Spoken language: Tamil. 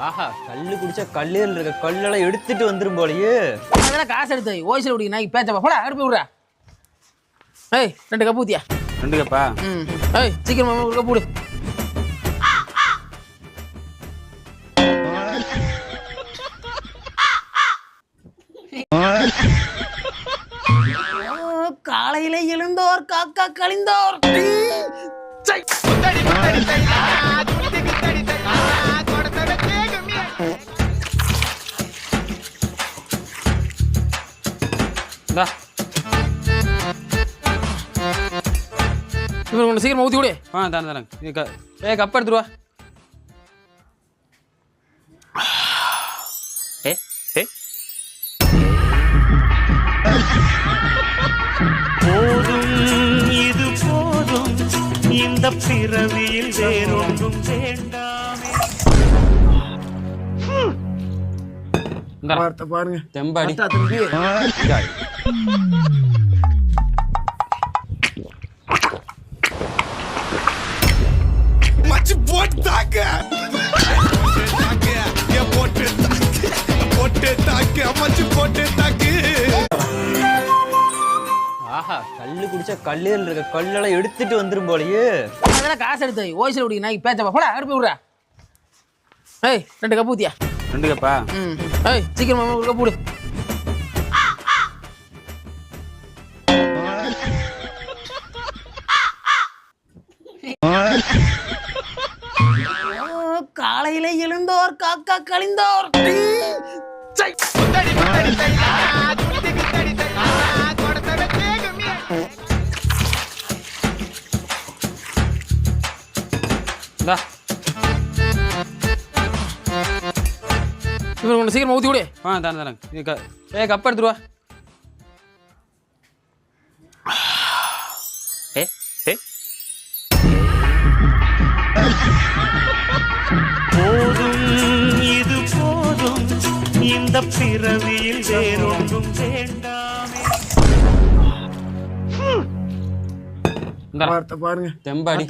ஆஹா, கல்லு குடிச்சா கல்லீரல் இருக்க கல்லெல்லாம் எடுத்துட்டு வந்துரும் போலயே. அதெல்லாம் காசு எடுத்து ஓய்சில் குடிக்க நான் பேச்சப்பா போடா அடுப்பு விடுறா. ஏய் 2 கப்பு ஊத்தியா. 2 கப்பா? ஏய் சீக்கிரமா ஒரு கப்பு விடு. காலையில எழுந்தோர் காக்கா கழிந்தோர். இவன் சீக்கிரமா ஊத்தி விடு. தரேன். கப் எடுத்துருவா. போதும் இது போதும் இந்த பிறவியில் வேறொன்றும் வேண்டாமே. பாருங்க தெம்பாடி. மச்சி போட்டாங்க மச்சி போட்டாங்க. ஆஹா, கல்லு குடிச்சா கல்லீரல் இருக்க கல்லெல்லாம் எடுத்துட்டு வந்துரும் போலயே. அதெல்லாம் காசு எடுத்து ஓய்சில் குடிக்க நான் பேச்சப்பா போடா அடுப்பு விடுறா. ஏய் 2 கப்பு ஊத்தியா. 2 கப்பா? ஏய் சீக்கிரமா ஒரு கப்பு விடு. காலையில எழுந்தோர் காக்கா கழிந்தோர். இவன் சீக்கிரமா ஊத்தி விடு. தரேன். கப் எடுத்துருவா. போதும் இது போதும் இந்த பிறவியில் வேறொன்றும் வேண்டாமே. பாருங்க தெம்பாடி.